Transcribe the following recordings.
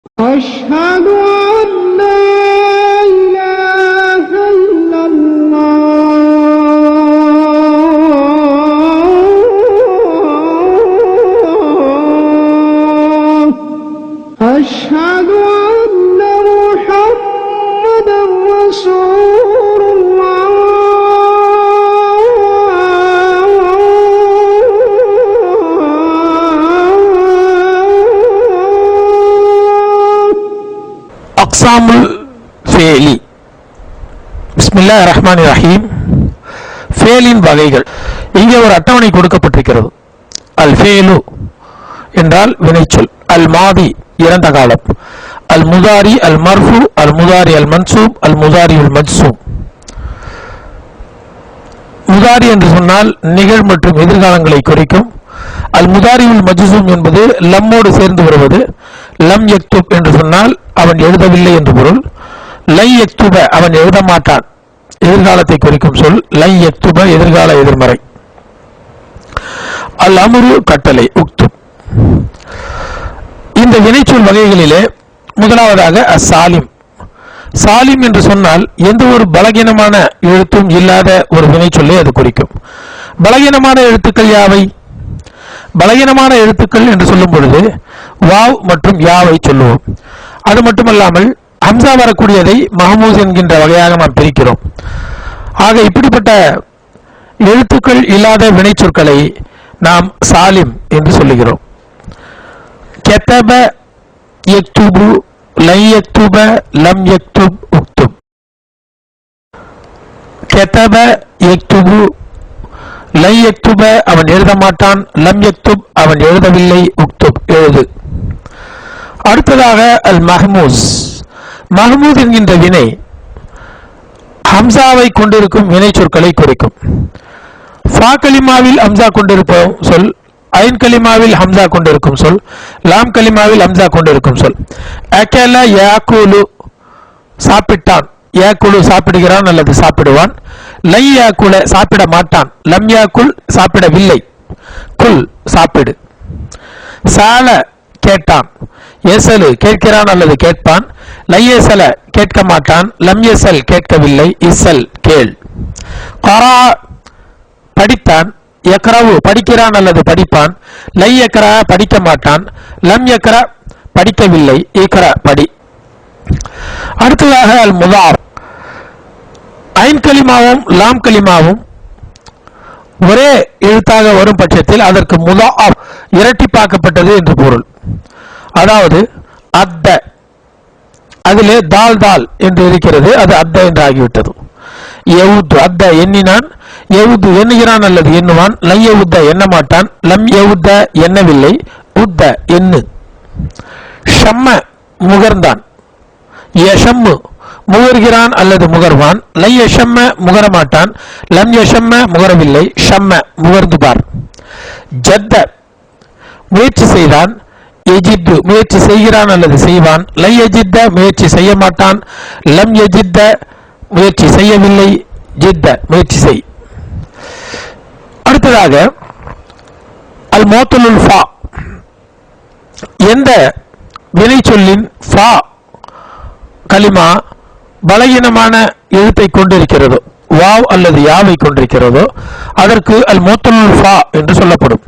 أشهد أن لا إله إلا الله أشهد أن محمدا رسول الله அக்ஸாமுல் fairly. பிஸ்மில்லாஹிர் ரஹ்மானிர் ரஹீம். ஃபேலின் வகைகள். இங்கே ஒரு அட்டவணை கொடுக்கப்பட்டிருக்கிறது. அல் ஃபேலு என்றால் வினைச்சொல். அல் மாதி இறந்த காலம். அல் முதாரி அல் மர்ஃபு, அல் முதாரி அல் மன்சூப், அல் முதாரி அல் மஜ்சூம். முதாரி என்று சொன்னால் நிகழ் மற்றும் எதிர்காலங்களை குறிக்கும். அல் முதாரி அல் மஜ்சூம் என்பது லம்மோடு சேர்ந்து வருவது. லம் யக்துப் என்று சொன்னால் அவன் எழுதவில்லை என்று பொருள். லை யக்துப அவன் எழுத மாட்டான், எதிர்காலத்தை குறிக்கும் சொல். லை யக்துப எதிர்கால எதிர்மறை. அல் அம்ரு கட்டளை, உக்துப். இந்த வினைச்சொல் வகைகளிலே முதலாவதாக அஸ்ஸாலிம். சாலிம் என்று சொன்னால் எந்த ஒரு பலகீனமான எழுத்தும் இல்லாத ஒரு வினைச்சொல்லை அது குறிக்கும். பலகீனமான எழுத்துக்கள் யாவை? பலகீனமான எழுத்துக்கள் என்று சொல்லும் பொழுது வாவ் மற்றும் யாவை சொல்லுவோம். அது மட்டுமல்லாமல் ஹம்சா வரக்கூடியதை மஹமூஸ் என்கின்ற வகையாக நாம் பிரிக்கிறோம். ஆக இப்படிப்பட்ட எழுத்துக்கள் இல்லாத வினைச்சொற்களை நாம் சாலிம் என்று சொல்லுகிறோம். கெத்தப யக்துபு, லை யக்துப, லம் யக்துப், உக்துப். கெத்தப யக்துபு, லை யக்துப அவன் எழுத மாட்டான், லம் யக்துப் அவன் எழுதவில்லை, உக்துப் எழுது. அடுத்ததாக அல் மஹ்மூஸ். மஹ்மூஸ் என்கின்ற வினை ஹம்சாவை கொண்டிருக்கும் வினை சொற்களை குறிக்கும். ஃபா கலிமாவில் ஹம்சா கொண்டிருக்கும் சொல், ஐன் கலிமாவில் ஹம்சா கொண்டிருக்கும் சொல், லாம் கலிமாவில் ஹம்சா கொண்டிருக்கும் சொல். அகல யாக்குலு சாப்பிட்டான், யாக்குலு சாப்பிடுகிறான் அல்லது சாப்பிடுவான். லை யாக்குல சாப்பிட மாட்டான், லம் யாக்குல் சாப்பிடவில்லை, குல் சாப்பிடு. சால கேட்டான், எசலு கேட்கிறான் அல்லது கேட்பான். லையசல கேட்க மாட்டான், லம் எசல் கேட்கவில்லை, இசல் கேள். கரா படித்தான், யக்ரவு படிக்கிறான் அல்லது படிப்பான். லை யக்ரா படிக்க மாட்டான், லம் யக்ரா படிக்கவில்லை, இக்ரா படி. அடுத்ததாக அல் முதார். ஐன் கலிமாவும் லாம் கலிமாவும் ஒரே எழுத்தாக வரும் பட்சத்தில் அதற்கு முதார் இரட்டிப்பாக்கப்பட்டது என்று பொருள். அதாவது அத்த, அதிலே தால் தால் என்று இருக்கிறது, அது அத்த என்று ஆகிவிட்டது. எவுத் அத்த எண்ணினான், எவுத் எண்ணுகிறான் அல்லது எண்ணுவான். லை எவுத்த எண்ண மாட்டான், லம் எவுத்த எண்ணவில்லை, உத்த எண்ணு. ஷம்ம முகர்ந்தான், யஷம்மு முகர்கிறான் அல்லது முகர்வான். லை யஷம்ம முகரமாட்டான், லம் யஷம்ம முகரவில்லை, ஷம்ம முகர்ந்து பார். ஜத்த முயற்சி செய்தான், எஜித்து முயற்சி செய்கிறான் அல்லது செய்வான். லை எஜித்த முயற்சி செய்ய மாட்டான், லம் எஜித்த முயற்சி செய்யவில்லை, ஜித்த முயற்சி செய். அடுத்ததாக அல் மோத்தலுல் ஃபா. எந்த வினை சொல்லின் ஃபா கலிமா பலகீனமான எழுத்தை கொண்டிருக்கிறதோ, வாவ் அல்லது யாவை கொண்டிருக்கிறதோ அதற்கு அல் மூத்தல்லுல் ஃபா என்று சொல்லப்படும்.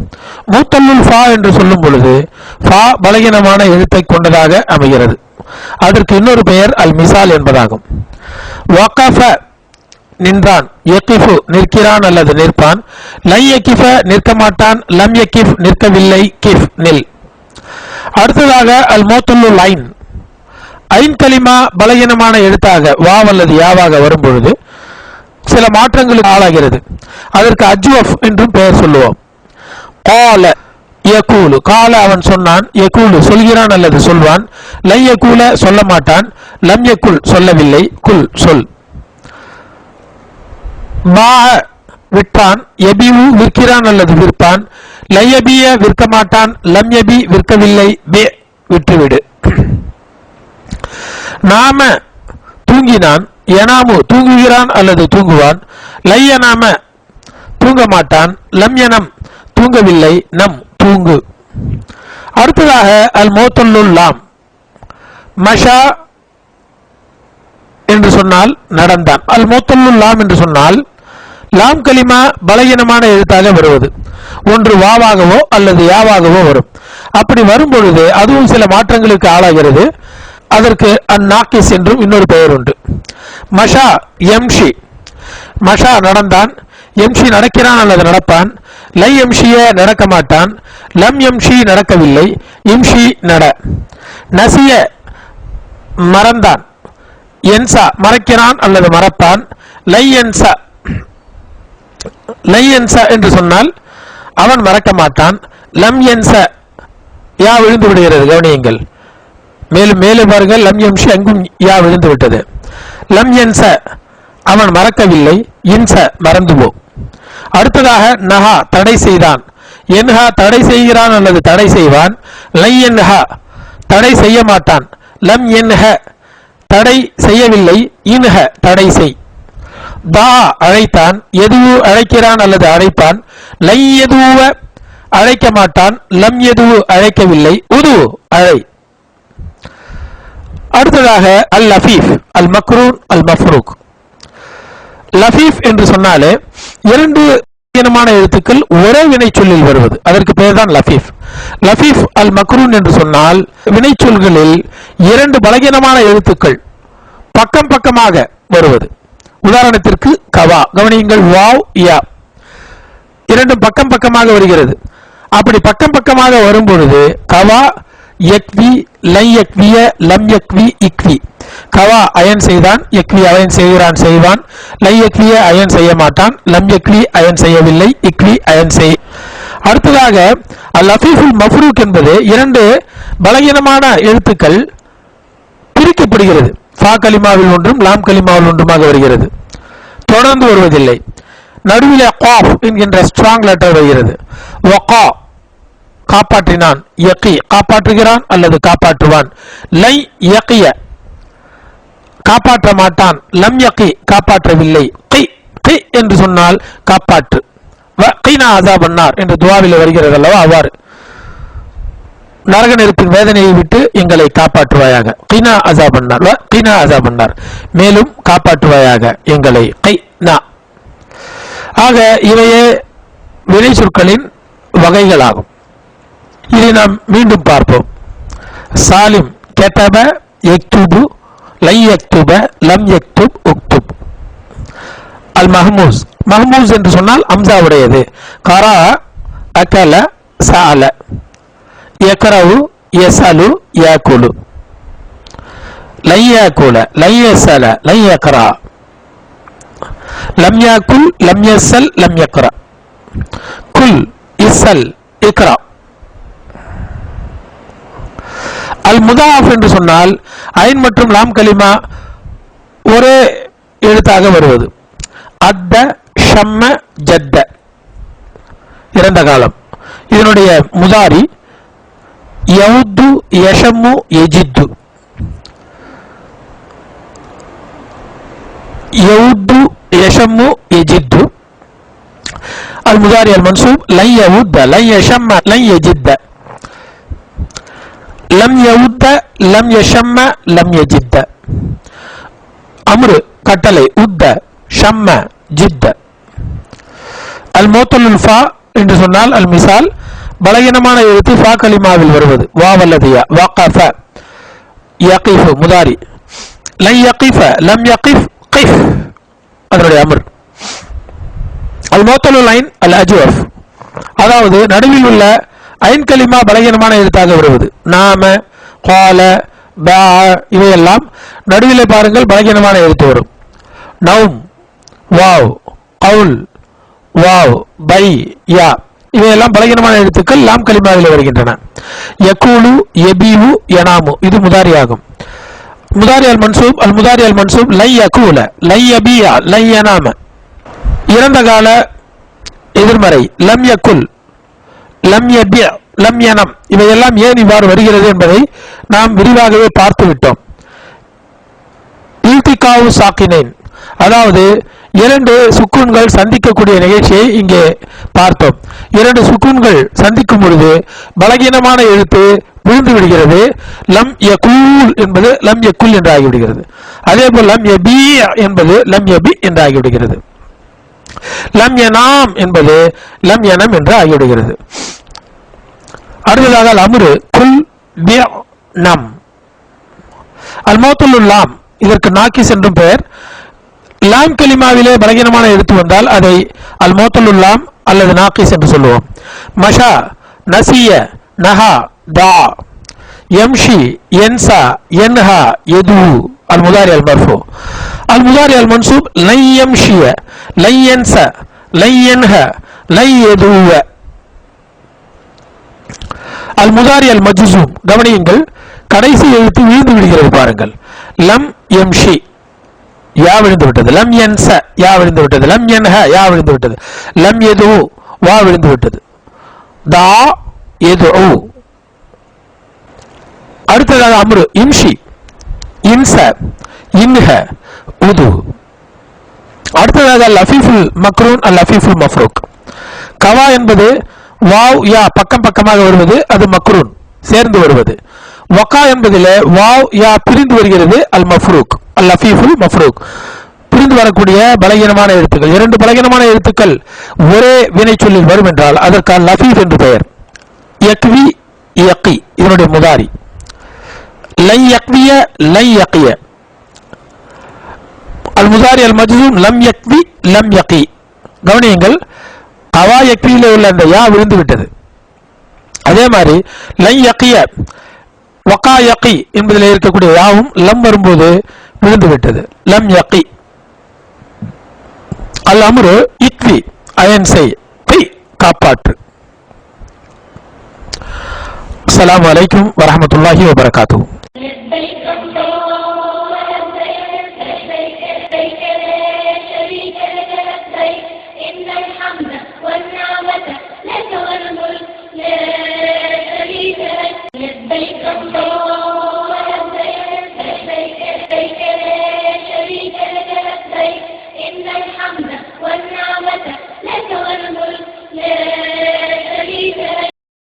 மூத்தல்லுல் ஃபா என்று சொல்லும் பொழுது ஃபா பலகீனமான எழுத்தை கொண்டதாக அமைகிறது. அதற்கு இன்னொரு பெயர் அல் மிசால் என்பதாகும். வகஃப நின்றான், யகிஃபு நிற்கிறான் அல்லது நிற்பான். லை யகிஃப நிற்க மாட்டான், லம் யகிஃப் நிற்கவில்லை, கிஃப் நில். அடுத்ததாக அல் மூத்தல்லுல் ஐன். ஐன் கலிமா பலகீனமான எழுத்தாக வாவ் அல்லது யாவாக வரும் பொழுது சில மாற்றங்களுக்கு ஆளாகிறது. அதற்கு அஜ்வஃப் என்றும் பெயர் சொல்லுவோம். கால யகூலு, கால அவன் சொன்னான், யகூலு சொல்கிறான் அல்லது சொல்வான். லை யகூல சொல்ல மாட்டான், லம் யகுல் சொல்லவில்லை, குல் சொல். பா விற்றான், எபிவு விற்கிறான் அல்லது விற்பான். லை யபிய விற்க மாட்டான், லம் யபி விற்கவில்லை, பே விட்டுவிடு. நாம தூங்கினான், யனாமு தூங்குகிறான் அல்லது தூங்குவான். லையனாம தூங்க மாட்டான், லம் யனம் தூங்கவில்லை, நம் தூங்கு. அடுத்ததாக அல் மோத்தல்லுல் லாம். மஷா என்று சொன்னால் நடந்தான். அல் முத்தல்லுல் லாம் என்று சொன்னால் லாம் கலிமா பலகீனமான எழுத்தாக வருவது. ஒன்று வாவாகவோ அல்லது யாவாகவோ வரும். அப்படி வரும் பொழுது அதுவும் சில மாற்றங்களுக்கு ஆளாகிறது. அதற்கு அந்நாக்கிஸ் என்றும் இன்னொரு பெயர் உண்டு. மஷா எம்ஷி, மஷா நடந்தான், எம்ஷி நடக்கிறான் அல்லது நடப்பான். லை எம்ஷிய நடக்க மாட்டான், லம் எம்ஷி நடக்கவில்லை, இம்ஷி நட. நசிய மறந்தான், என்சா மறக்கிறான் அல்லது மறப்பான். லை என்சா, லை என்சா என்று சொன்னால் அவன் மறக்க மாட்டான். லம் என்ச யா விழுந்து விடுகிறது, கவனியுங்கள். மேலும் மேலும் பாருங்கள், லம் எம்ஷி அங்கும் யா விழுந்து விட்டது. லம் என்ச அவன் மறக்கவில்லை, இன்ச மறந்து போ. அடுத்ததாக நஹா தடை செய்தான், என்ஹா தடை செய்கிறான் அல்லது தடை செய்வான். லை என்ஹா தடை செய்ய மாட்டான், லம் என்ஹ தடை செய்யவில்லை, இன்ஹ தடை செய். தா அழைத்தான், எதுவு அழைக்கிறான் அல்லது அழைப்பான். லை எதுவ அழைக்க மாட்டான், லம் எதுவு அழைக்கவில்லை, உது அழை. அடுத்ததாக அல் லஃபீஃப், அல் மக்ரூன், அல் மஃப்ரூக். லஃபீஃப் என்று சொன்னாலே இரண்டு பலகீனமான எழுத்துக்கள் ஒரே வினைச்சொல்லில் வருவது, அதற்கு பெயர் தான் லஃபீஃப். லஃபீஃப் அல் மக்ரூன் என்று சொன்னால் வினைச்சொல்களில் இரண்டு பலகீனமான எழுத்துக்கள் பக்கம் பக்கமாக வருவது. உதாரணத்திற்கு கவா, கவனியுங்கள், வாவ் யா இரண்டும் பக்கம் பக்கமாக வருகிறது. அப்படி பக்கம் பக்கமாக வரும் பொழுது கவா யக்வி, லை யக்விய, லம் யக்வி, இக்வி. கவா அயன் செய்தான், யக்வி அயன் செய்கிறான் செய்வான். லை யக்விய அயன் செய்ய மாட்டான், லம் யக்வி அயன் செய்யவில்லை, இக்வி அயன் செய். அடுத்ததாக அல் லஃபீஃபுல் மஃப்ரூக் என்பது இரண்டு பலகீனமான எழுத்துக்கள் பிரிக்கப்படுகிறது. ஃபா கலிமாவில் ஒன்றும் லாம் கலிமாவில் ஒன்றுமாக வருகிறது, தொடர்ந்து வருவதில்லை. நடுவிலே காஃப் என்கின்ற ஸ்ட்ராங் லெட்டர் வருகிறது. வகா காப்பாற்றினான், யகி காப்பாற்றுகிறான் அல்லது காப்பாற்றுவான். லை யகிய காப்பாற்ற மாட்டான், லம் யகி காப்பாற்றவில்லை. கி கி என்று சொன்னால் காப்பாற்று. வகீனா அஸாபன்னார் என்று துஆவில் வருகிறது அல்லவா, அவ்வாறு நரக நெருப்பின் வேதனையை விட்டு எங்களை காப்பாற்றுவாயாக. கீனா அஸாபன்னார், கீனா அஸாபன்னார், மேலும் காப்பாற்றுவாயாக எங்களை. கைனா. ஆக இவையே வினை சொற்களின் வகைகளாகும். இதை நாம் மீண்டும் பார்ப்போம். சாலிம் கதப யக்துபு, லை யக்துப, லம் யக்துப், உக்துப். அல் மஹ்மூஸ், மஹ்மூஸ் என்று சொன்னால் அம்சா உடையது. கரா அகல சால, யக்ரவு யஸலு யாக்குலு. லை யாக்குல, லை யஸல, லை யக்ரா. லம் யாக்குல், லம் யஸல், லம் யக்ரா. குல் இஸல் இக்ரா. அல் முதாஃப் என்று சொன்னால் ஐன் மற்றும் லாம் கலிமா ஒரே எழுத்தாக வருவது. அத்த, ஷம்ம, ஜத்த இறந்த காலம். இதனுடைய முதாரி யவுத்து, யஷம்மு, யஜித்து. யவுத்து, யஷம்மு, யஜித்து. அல் முதாரி அல் மன்சூப் லை யவுத்த, லை யஷம்ம, லை யஜித்த. லம் யவுத்த, லம் யஷம்ம, லம் யஜித்த. அம்ரு கட்டளை, உத்த, ஷம்ம, ஜித்த. அல் முத்தல்லுல் ஃபா என்று சொன்னால் அல் மிசால் பலகீனமான எழுத்து ஃபா கலிமாவில் வருவது. வாவ் அல்லது யா. வகஃப யகிஃப் முதாரி. லை யகிஃப, லம் யகிஃப், கிஃப் அதனுடைய அம்ர். அல் முத்தல்லுல் ஐன் அல் அஜ்வஃப், அதாவது நடுவில் உள்ள ஐன் கலிமா பலகீனமான எழுத்தாக வருவது. நாம, கால, பா இவையெல்லாம் நடுவிலே பாருங்கள் பலகீனமான எழுத்து வரும். நௌம், வாவ், கவுல், வாவ், பை, யா இவையெல்லாம் பலகீனமான எழுத்துக்கள் லாம் கலிமாவில் வருகின்றன. யகூலு, யபீவு, யனாமு இது முதாரி ஆகும். முதாரி அல் மன்சூப், அல் முதாரி அல் மன்சூப் லை யகூல, லை யபியா, லை யனாம. இறந்த கால எதிர்மறை லம் யகுல், லம் யபிய, லம் யனம் இவையெல்லாம் ஏன் இவ்வாறு வருகிறது என்பதை நாம் விரிவாகவே பார்த்து விட்டோம். இல்திகாவு சாக்கினேன், அதாவது இரண்டு சுக்கூன்கள் சந்திக்கக்கூடிய நிகழ்ச்சியை இங்கே பார்த்தோம். இரண்டு சுக்கூன்கள் சந்திக்கும் பொழுது பலகீனமான எழுத்து விழுந்து விடுகிறது. லம் யகூல் என்பது லம் யகுல் என்று ஆகிவிடுகிறது. அதே போல் லம் யபி என்பது லம் யபி என்று ஆகிவிடுகிறது. லம் யனாம் என்பது லம் யனம் என்று ஆகிவிடுகிறது. அடுத்ததாக அம்ரு குல் பி நம். அல் மௌத்துல் லாம் இதற்கு நாக்கிஸ் என்றும் பெயர். லாம் கலிமாவிலே பலகீனமான எழுத்து வந்தால் அதை அல் மௌத்துல் லாம் அல்லது நாக்கிஸ் என்று சொல்லுவோம். மஷா, நசிய, நஹா, தா, யம்ஷி, யன்சா, யன்ஹா, யது. அல் முதாரி அல் மர்ஃபு. அல் முதாரி அல் மன்சூப் லை யம்ஷிய, லை யன்ச, லை யன்ஹ, லை யது. அல் முதாரி அல் மஜ்சூம் கவனியுங்கள், கடைசி எழுத்து விழுந்து விடுகிறது பாருங்கள். லம் யம்ஷி யா விழுந்து விட்டது. லம் யன்ச யா விழுந்து விட்டது. லம் யன்ஹ யா விழுந்து விட்டது. லம் யது வா விழுந்து விட்டது. தா யது. அடுத்ததாக அம்ரு இம்ஷி, இன்ச, இன்ஹ, உது. அடுத்ததாக லஃபீஃபுல் மக்ரூன் அல் லஃபீஃபுல் மஃப்ரூக். கவா என்பது வாவ் யா பக்கம் பக்கமாக வருவது, அது மக்ரூன் சேர்ந்து வருவது. வகா என்பதிலே வாவ் யா பிரிந்து வருகிறது, அல் மஃப்ரூக் அல் லஃபீஃபுல் மஃப்ரூக். பிரிந்து வரக்கூடிய பலகீனமான எழுத்துக்கள். இரண்டு பலகீனமான எழுத்துக்கள் ஒரே வினை சொல்லில் வரும் என்றால் அதற்கு அல் லஃபீஃப் என்று பெயர். யக்வி, யக்கி இதனுடைய முதாரி. லை யக்விய, லை யக்கிய. அல் முதாரி அல் மஜ்சூம் லம் யக்வி, லம் யக்கி. கவனியுங்கள், கவா யக்வியிலே உள்ள அந்த யா விழுந்து விட்டது. அதே மாதிரி லை யக்கிய, வகா யக்கி என்பதில் இருக்கக்கூடிய யாவும் லம் வரும்போது விழுந்து விட்டது. லம் யக்கி. அல் அம்ரு இக்வி, அயன் செய், காப்பாற்று. அஸ்ஸலாமு அலைக்கும் வரஹ்மத்துல்லாஹி வபரகாத்துஹு.